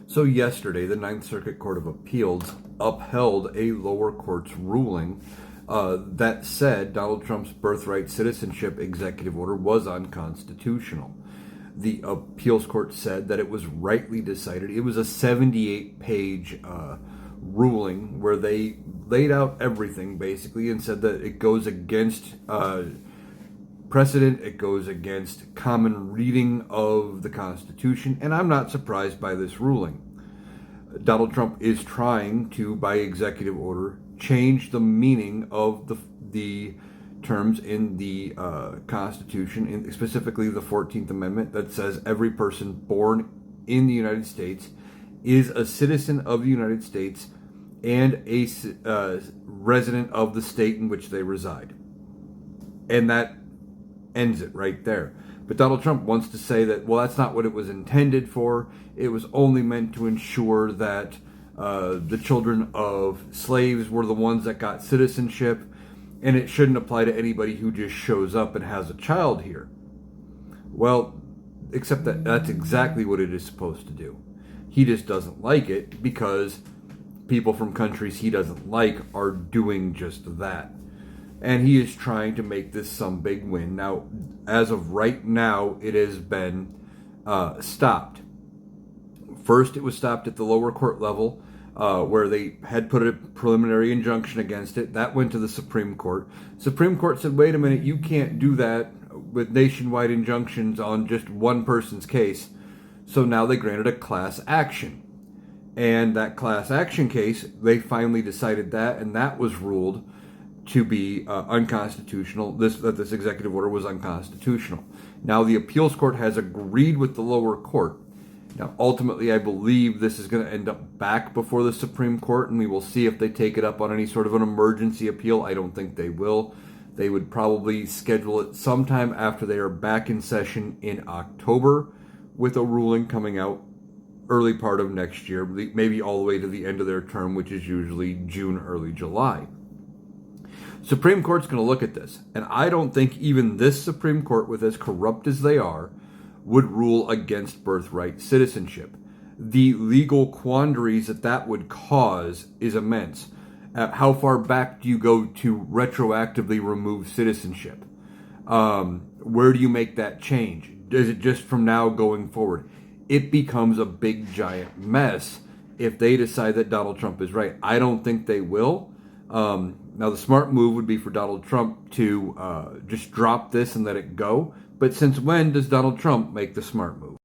So yesterday, the Ninth Circuit Court of Appeals upheld a lower court's ruling that said Donald Trump's birthright citizenship executive order was unconstitutional. The appeals court said that it was rightly decided. It was a 78-page ruling where they laid out everything basically and said that it goes against precedent, it goes against common reading of the Constitution, and I'm not surprised by this ruling. Donald Trump is trying to, by executive order, change the meaning of the terms in the Constitution, specifically the 14th Amendment, that says every person born in the United States is a citizen of the United States and a resident of the state in which they reside. And that ends it right there. But Donald Trump wants to say that, well, that's not what it was intended for. It was only meant to ensure that the children of slaves were the ones that got citizenship, and it shouldn't apply to anybody who just shows up and has a child here. Well, except that that's exactly what it is supposed to do. He just doesn't like it because people from countries he doesn't like are doing just that. And he is trying to make this some big win. Now, as of right now, it has been stopped. First, it was stopped at the lower court level, where they had put a preliminary injunction against it. That went to the Supreme Court. Supreme Court said, wait a minute, you can't do that with nationwide injunctions on just one person's case. So now they granted a class action. And that class action case, they finally decided that, and that was ruled to be unconstitutional, that this executive order was unconstitutional. Now the appeals court has agreed with the lower court. Now ultimately I believe this is going to end up back before the Supreme Court, and we will see if they take it up on any sort of an emergency appeal. I don't think they will. They would probably schedule it sometime after they are back in session in October, with a ruling coming out early part of next year, maybe all the way to the end of their term, which is usually June, early July. Supreme Court's going to look at this, and I don't think even this Supreme Court, with as corrupt as they are, would rule against birthright citizenship. The legal quandaries that would cause is immense. How far back do you go to retroactively remove citizenship? Where do you make that change? Is it just from now going forward? It becomes a big giant mess if they decide that Donald Trump is right. I don't think they will. Now, the smart move would be for Donald Trump to just drop this and let it go. But since when does Donald Trump make the smart move?